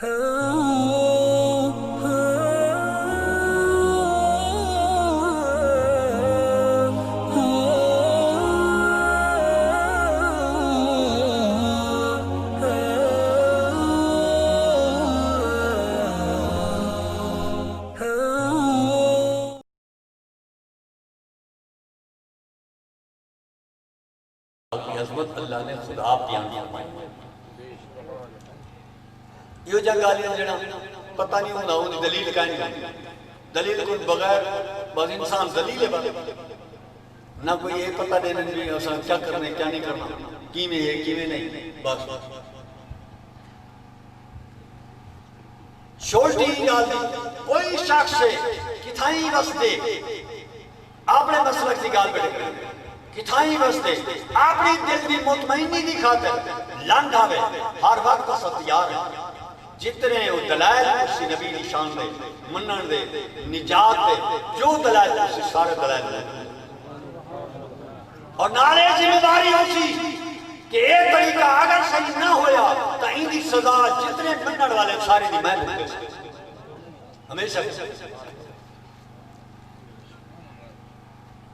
عظمت اللہ نے خدا بیان فرمائی. یہ جنگ آلیاں جڑا پتہ نہیں ہونا ہوں دلیل کہیں گا. دلیل کو بغیر بعض انسان دلیل ہے نہ کوئی یہ پتہ دینے بھی کیا کرنے کیا نہیں کرنا کیویں ہے کیویں نہیں. بس چھوٹی گال کوئی شخص کتھائیں واسطے اپنے مسلک کی گال بیٹھے کریں کتھائیں واسطے اپنی دل دی مطمئنی دی خاطر لنگ آوے ہر وقت ستیار ہے. جتنے وہ دلائل اسی نبی نشان دے منن دے نجات دے جو دلائل اسی سارے دلائل دے اور نالے ذمہ داری ہوسی کہ ایک طریقہ اگر صحیح نہ ہویا تو ان کی سزا جتنے منن والے سارے دی محل ہوتے ہمیشہ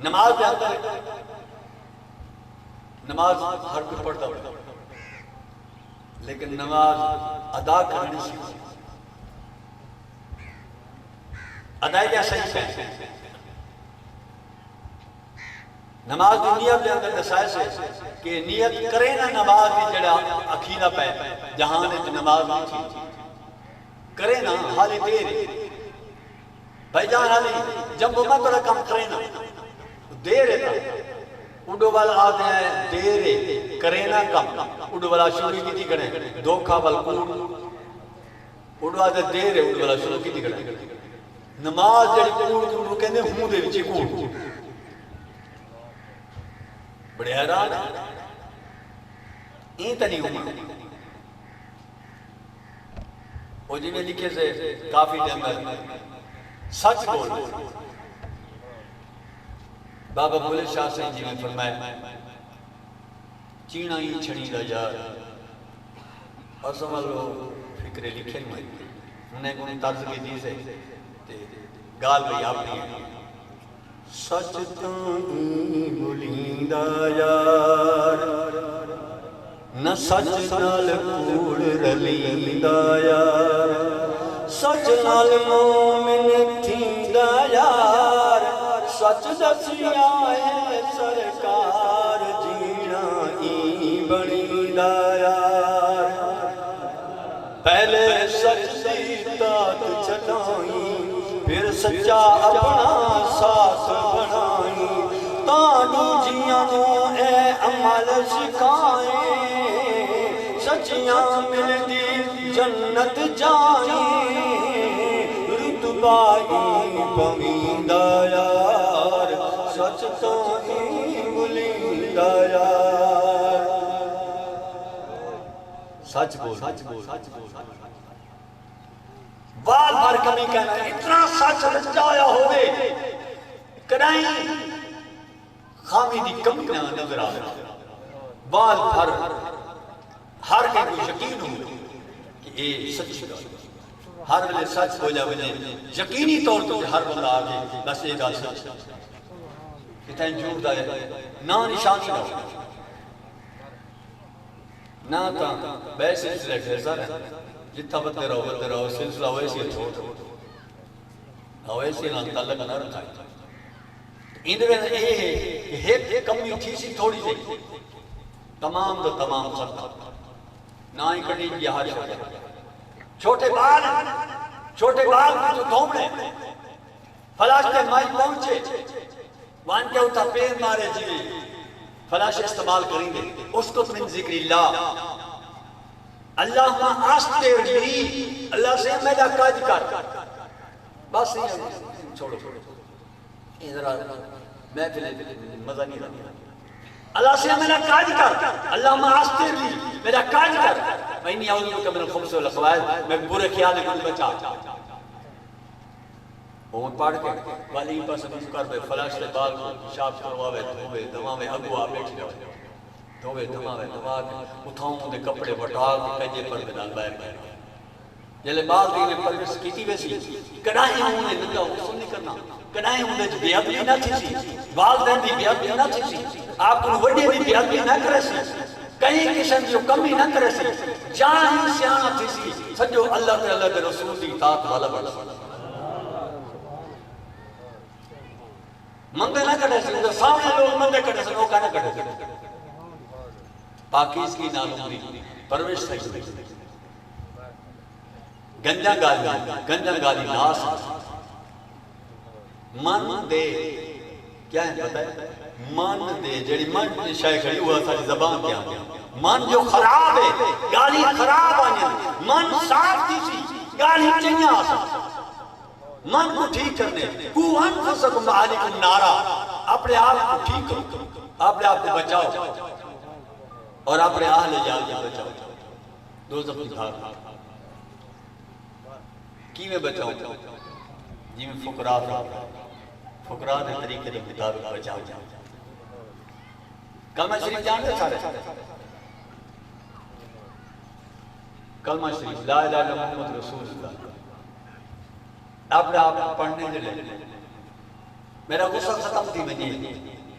نماز دے اندر نماز ہر کوئی پڑھتا ہوتا لیکن نماز ادا کرنے سے ادائی صحیح ہے. نماز دی نیت دے اندر دسائے سے کہ نیت کرے نا نماز دی جڑا اکھیلا پہ جہاں نے نماز نہیں تھی کرے نا حالی دیر بھائی جان حالی جب مت رقم کرے نا دیر ہے اڈو والا آتے ہیں دیر کرے نا کم اڈو والا شروع کی تھی کریں دھوکھا والکوڑ اڈو آتے دیر ہے اڈو والا شروع کی تھی کریں نماز جڑی کوڑ کو کہنے ہوں دے وچے کوڑ بڑے حیران این تا نہیں ہوں وہ جی میں لکھے سے کافی جنگل سچ بول بابا بولے شاہ سے جی میں فرمائے چینہ ہی چھڑی دا یار اور سمجھ لو فکرے لکھے میں انہیں کوئی طرز کی دی سے گال بھئی آپ نہیں سچ تاں بولیندا یار نہ سچ نال کوڑ رلیندا یار سچ نال مومن تھیندا یار سچ دسیا ہے سرکار جینا ہی بنیندا یار پہلے سچ دی تات چھٹائیں پھر سچا اپنا ساتھ بنائیں تانو جیاں اے عمل سکھائیں سچیاں مل دی جنت جائیں رتبائی پویندا یار سچ تو ہی بولیندا یار سچ بول سچ بول سچ بول وال بھر کمی کہنا اتنا سچ رچایا ہوئے کرائیں خامی دی کمی نہ نظر آ وال بھر ہر کے کوئی یقین ہو کہ یہ سچی ہر ویلے سچ ہو جا ویلے یقینی طور پر ہر بندہ آگے بس یہ گل سچ کتنے جھوٹ دا ہے نہ نشانی نہ نہ تا بے سلسلہ ٹھیسا رہا جتھا بتے رہو سلسلہ ویسی چھوڑ ویسی نہ تعلق نہ رکھائے اندر یہ ہے کہ ایک کمی تھی سی تھوڑی سی تمام تو تمام ختم نہ ہی کٹی گیا حاج ہو جائے چھوٹے بال کو تو دھومنے فلاشتے مائی پہنچے وان کے اتھا پیر مارے جی فلاش استعمال کریں گے اس کو من ذکر اللہ اللہم آستے لی اللہ سے میرا کاج کر بس یہ چھوڑو ادھر میں پھر مزہ نہیں رہا اللہ سے میرا کاج کر اللہم آستے لی میرا کاج کر میں نہیں آؤں کہ میرا خبص والخوائد میں برے خیال میں بچا وہ پاڑھ کے والی پاس کر بے فلاش سے بال شاپ کرواوے دھوے دماوے اگوا بیٹھ جاؤ دھوے دماوے دماغ اتھاؤں دے کپڑے بٹا کے کجے پر بدال بائر گئے جلے باغ دی میں پرورش کیتی ویسی کڑائیں ہوں نے ننگا غسل نہیں کرنا کڑائیں ہوں نے بے عدلی نہ تھی سی والدین دی بے عدلی نہ تھی سی آپ کو وڈے دی بے عدلی نہ کرے سی کہیں قسم جو کمی نہ کرے سی جان ہی سیانا تھی سی سجو اللہ تے اللہ کے رسول دی اطاعت والا بڑا مندے نہ کٹے سی سامنے لوگ مندے کٹے سی نوکا نہ کٹے سی پاکیز کی نالوں دی پرورش تھی گنجا گالی ناس من دے کیا ہے پتہ ہے من دے جڑی من شاہ کھڑی ہوا ساری زبان کیا من جو خراب ہے گالی خراب آنی من صاف تھی سی گالی چنیا آسا من کو ٹھیک کرنے کو انفسکم علیکم نارا اپنے آپ کو ٹھیک کرو اپنے آپ کو بچاؤ اور اپنے اہل جال کو بچاؤ دوزخ کی بھاگ کی میں بچاؤں جی میں فقراء دے طریقے دے مطابق بچاؤ کلمہ شریف جان دے سارے کلمہ شریف لا الہ الا محمد رسول اللہ اپنے آپ پڑھنے دے لے میرا غصہ ختم تھی مجھے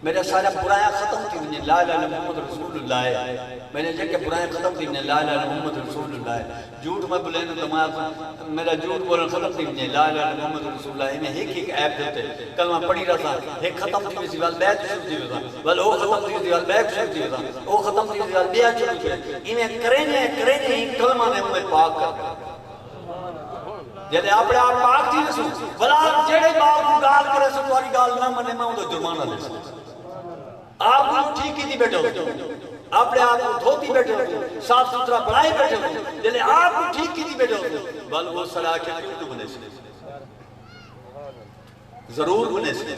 میرے سارا برائیاں ختم تھی مجھے لا الہ الا محمد رسول اللہ میں نے جا کہ برائیاں ختم تھی مجھے لا الہ الا محمد رسول اللہ جھوٹ میں بلے تو میرا جھوٹ بولن ختم تھی مجھے لا الہ الا محمد رسول اللہ میں ایک ایپ دیتے کلمہ پڑھی رہا تھا ایک ختم تھی ویسی وال بیت شروع تھی ویسا وال او ختم تھی ویسی وال بیت شروع تھی ویسا او ختم تھی ویسی وال بیت شروع تھی ویسا انہیں کریں کلمہ نے ہمیں پاک کر جلے اپنے آپ پاک تھی ویسو بلا جڑے باغ کو گال کرے سو تواری گال نہ منے میں ہوں تو جرمانہ دے سکتا آپ کو ٹھیک کی بیٹھے ہو اپنے آپ کو دھوتی بیٹھے ہو صاف ستھرا بڑھائی بیٹھے ہو جلے آپ کو ٹھیک کی بیٹھے ہو بل وہ صلاح کے کیوں تو بنے سے ضرور بنے سے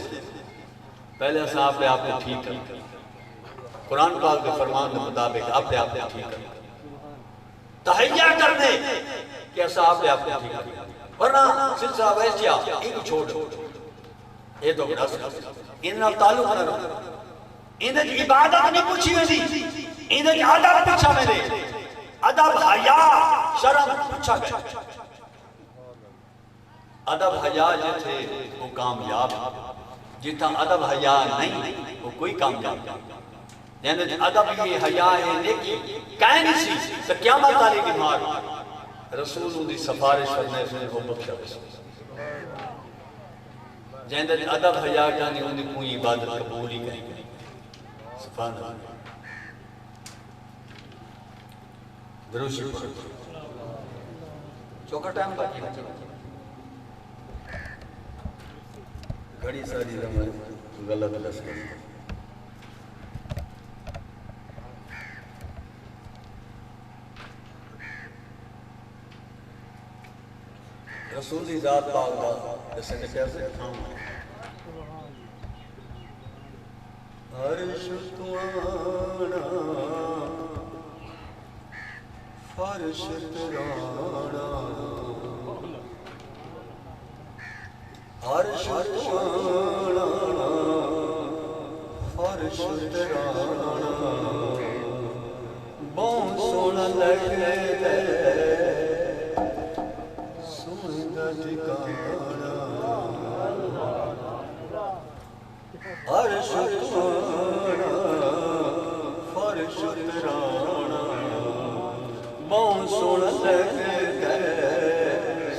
پہلے ایسا آپ نے آپ کو ٹھیک کر قرآن پاک کے فرمان کے مطابق آپ نے آپ کو ٹھیک کر تحیہ کر دے کہ ایسا آپ نے آپ کو ٹھیک کر ورنہ سلسلہ ویسیا ایک چھوڑ یہ تو گھر انہاں تعلق نہ رہا انہاں کی عبادت نہیں پوچھی ہوئی انہاں کی عدب پوچھا میں نے عدب حیاء شرم پوچھا گیا عدب حیاء جتھے وہ کامیاب جتھا عدب حیاء نہیں وہ کوئی کامیاب یعنی عدب یہ حیاء ہے نیکی کہیں نہیں سی تو قیامت آلی کی مار رسول دی سفارش کرنے سے وہ بخشا بس جہاں عدب حیاء کہانی ہوندی کوئی عبادت قبول ہی کریں گے سبحان اللہ دروشی پڑھ چوکا ٹائم باقی گھڑی ساری رمائے غلط لس کریں رسولی ذات پاک دا جیسے کہ کیسے کھاؤں عرش توانا فرش ترانا عرش توانا فرش ترانا بہت سونا لگے دے سونا ٹھکانا عرش توانا فرش ترانا بہت سونا لگے دے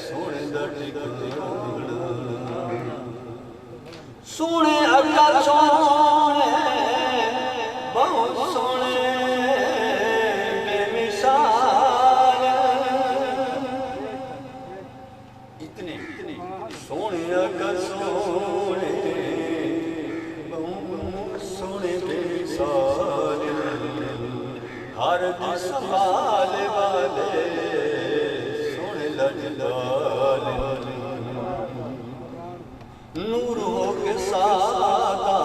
سونا ٹھکانا سونے اکا سونے بہت سونے بے مثال اتنے سونے اکا سونے بہت سونے بے مثال ہر دی سنبھال والے سونے لجلال نور ہو کے سادہ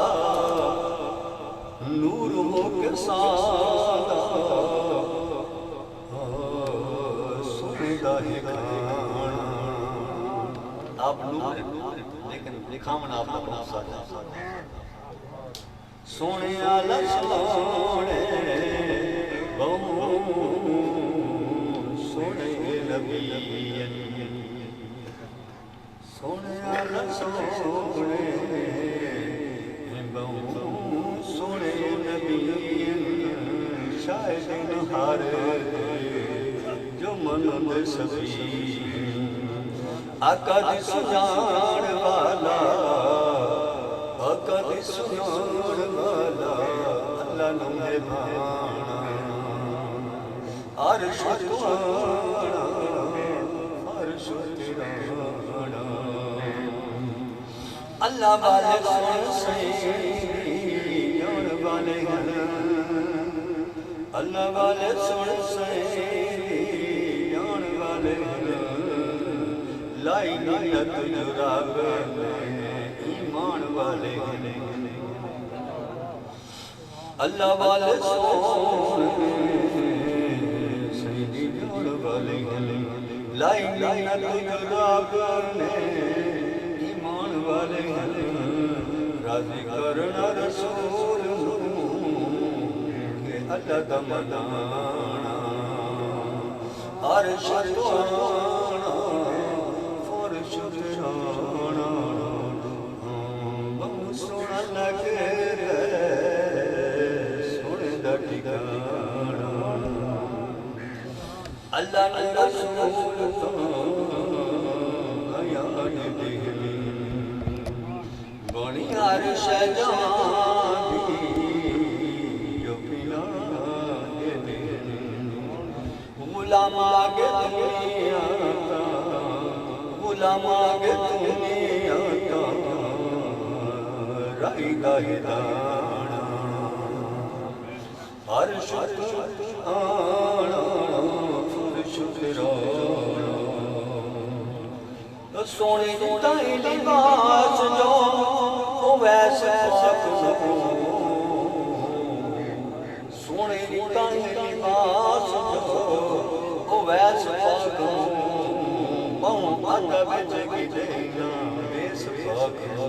نور ہو کے سادہ سویدہ ہی کھانا آپ نور لیکن لکھامنا آپ اپنا سادہ سونے آلہ سونے بہت سونے نبی سونے سونے بہو سونے نبی شاید نہار جو منند سبی آقا دی سجان والا آقا دی سجان والا اللہ نمہ بھانا عرش توانا عرش تیرانا اللہ والے سن سیان والے اللہ والے سن سیان والے لائی نیت جراب ایمان والے اللہ والے سن سیان والے لائی نیت جراب ایمان والے راضی کرنا رسول کہ اللہ دا مدانا عرش توانا فرش ترانا بہو سونا لگے سونے دا ٹھکانا اللہ نے رسول بنی عرش جان دی جو پلا دے غلام آگے دنیا تا غلام آگے دنیا تا رائی گاہی دانا عرش آنا فرش ترانا سونے تائیں لباس جو ویسے پاک ہو سونے تائیں لباس جو ویسے پاک ہو بہوں پاتا بچ کی دینا ویسے پاک ہو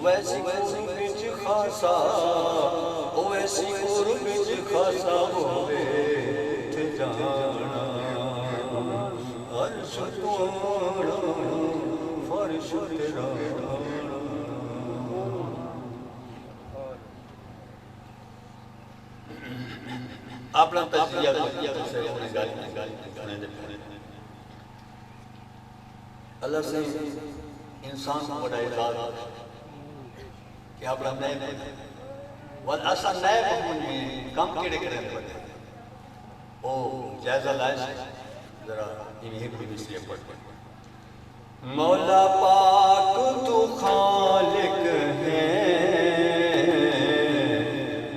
ویسی قرب بچ خاصا ویسی قرب بچ خاصا ہوئے تھے جانا عرش توانا فرش ترانا اپنا تجزیہ سے اپنے گالی اللہ سے انسان کو بڑا اعزاز کہ اپنا نئے بنے والاسا نئے بنے کم کیڑے کرنے پڑے او جائزہ لائے ذرا انہیں بھی مسئلے پڑھ مولا پاک تو خالق ہے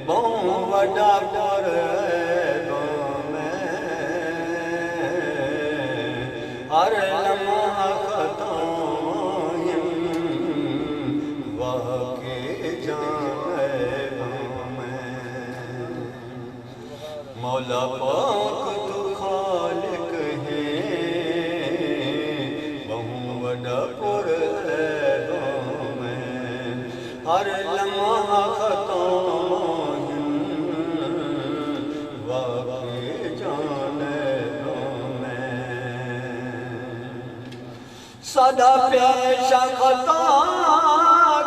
بہوں وڈا پر میں ہر لمحہ خطائیں واقع جان میں مولا پاک تو خالق ہے پر عیبوں میں ہر لمحہ خطائیں واقع جان میں سدا پیش خطا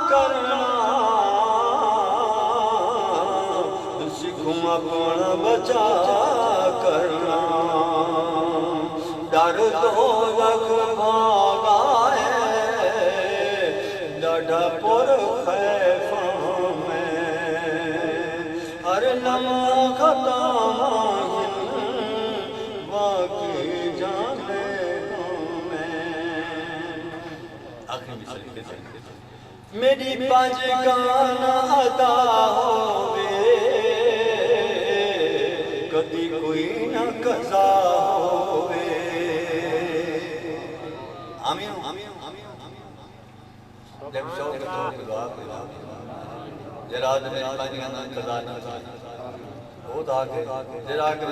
کرنا سکھوں اپنا بچا کرنا ڈر دوزخ بھاگا ڈاڈا پر خیفاں میں ہر لمحہ خطا واقع جانے میں آخری مثال میری پانچ گانا عطا ہوئے کدی کوئی نہ قضا ہوئے آمین جب شوق تو دعا کرا جراد میں پانچ گانا قضا نہ ہو دا کے جرا کے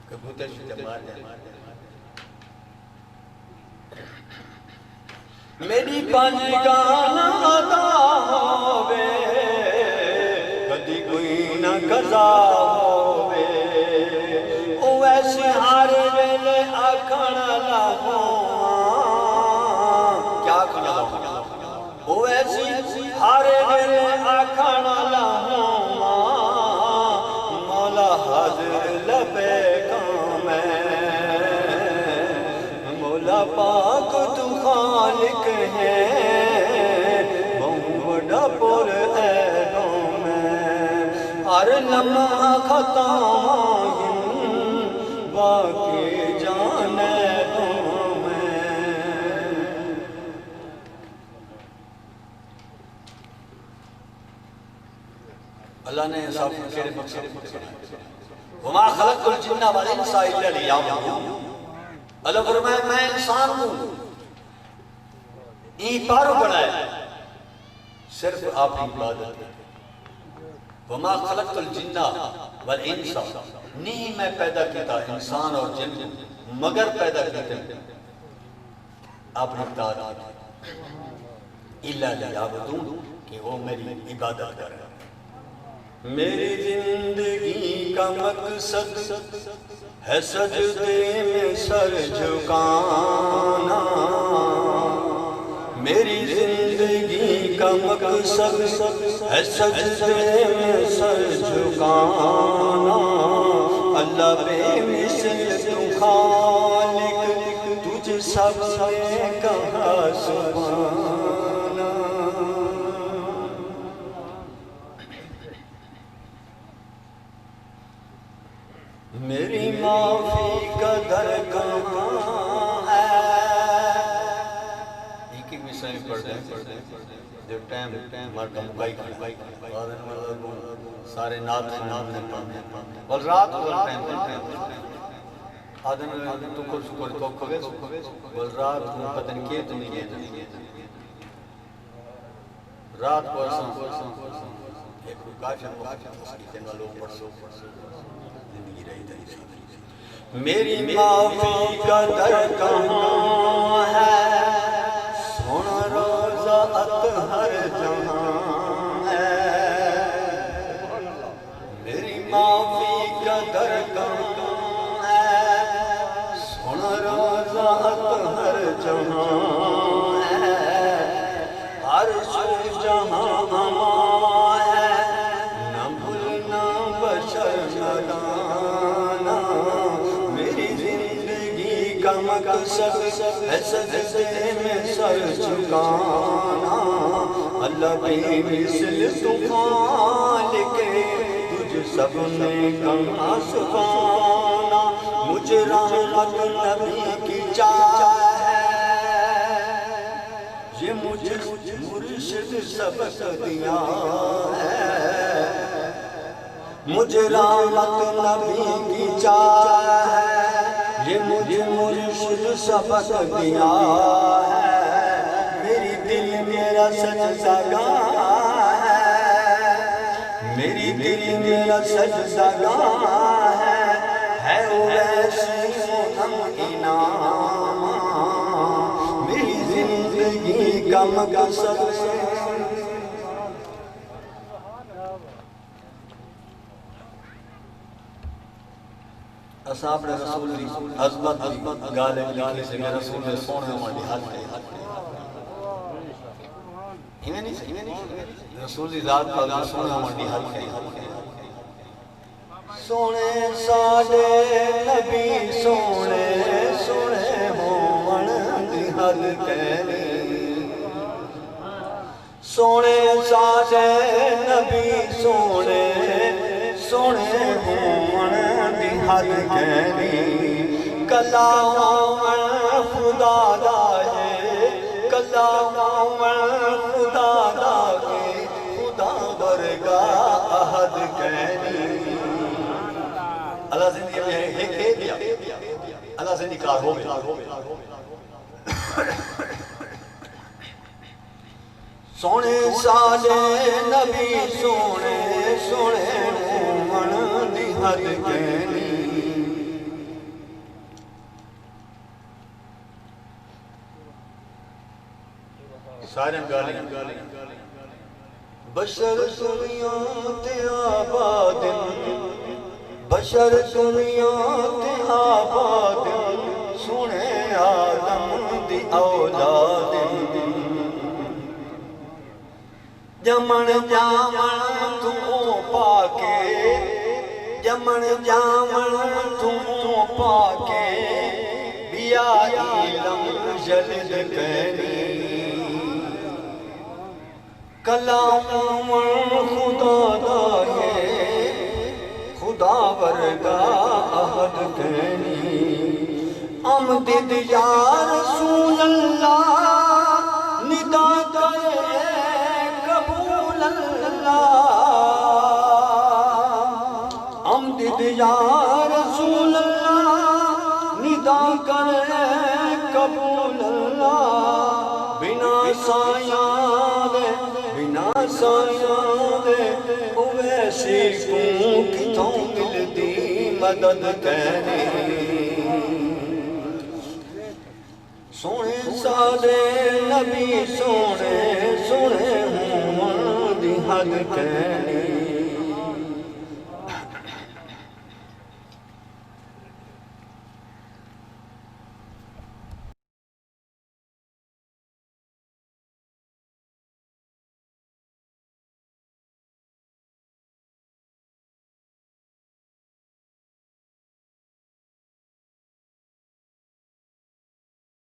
کبوتر سے جمار جائے میری پانچ گانا عطا ہوئے کدی کوئی نہ قضا ہو آکھن لہو کیا آکھن لہو وہ ایسی ہر دل آکھن لہو مولا حاضر لبے کام مولا پاک تو خالق ہے بہت بڑا پر عیبوں میں ہر لمحہ خطاواں باقی جانے دوں میں اللہ نے صاحب کیڑے مقصد وما خلقت الجن والانس الا لیعبدون اللہ فرمایا میں انسان ہوں این پارو بنایا صرف آپ کی عبادت وما خلقت الجن والانس نہیں میں پیدا کیتا انسان اور جن مگر پیدا کیتے آپ نے اطاعت الا لیعبدون کہ وہ میری عبادت کرے میری زندگی کا مقصد ہے سجدے میں سر جھکانا میری زندگی کا مقصد ہے سجدے میں سر جھکانا اللہ بے مثل تو خالق تجھ سب سے کہا سبحانا میری معافی کا در کہاں ہے ایک ایک مثالیں پڑھ دیں جو ٹائم مرکہ مکائی سارے نات نے پڑھنے بل رات بل ٹائم آدم تو کل شکر تو کھوے بل رات کو پتن کیے تو نہیں کیے رات کو ایسا ایک کافر اس کی تنگا لوگ پڑھو زندگی رہی تھی میری معافی کا در کہاں ہے سن روزہ اطہر جہاں ہے میری معافی کا در کہاں ہے سن روزہ اطہر جہاں ہے عرش جہاں ہما ہے نہ بھولنا بشر ندانا میری زندگی کا مقصد ہے سجدے میں سر جھکانا اللہ بے مثل تو خالق تجھ سب نے کہا سبحانا مجھ رحمت نبی کی چاہ ہے یہ مجھ مرشد سبق دیا ہے مجھ رحمت نبی کی چاہ ہے یہ مجھ مرشد سبق دیا ہے میری دل میرا سجدہ گاہ ہے میری دل میرا سجدہ گاہ ہے ویسی ہم انعام میری زندگی کا مقصد اصحاب رسول عظمت گالے گالے سے رسول سونے ہماری حد ہے رسول ذات کا سونے ہماری حد ہے سونے ساڑے نبی سونے سونے ہون دی حد کہنی سونے ساڑے نبی سونے سونے ہون دی حد کہنی کلام خدا دائے کلام خدا دائے خدا برگا احد کہنی اللہ زندگی میں ایک ہے دیا اللہ سے نکار ہو گیا سونے سالے نبی سونے سونے مومن دی حد کہنی سارے گالیں بشر دنیا تے آباد بشر دنیا تے آباد جمن جامن تو پاکے جمن جامن تو پاکے بیا علم جلد کہنی کلام خدا دا ہے خدا ورگا عہد کہنی امدد یا رسول اللہ ندا کرے قبول اللہ امدد یا رسول اللہ ندا کرے قبول اللہ بنا سایاں دے اویسی کو کتوں ملدی مدد کہنی سونے سادے نبی سونے ہوں دی حد کہنی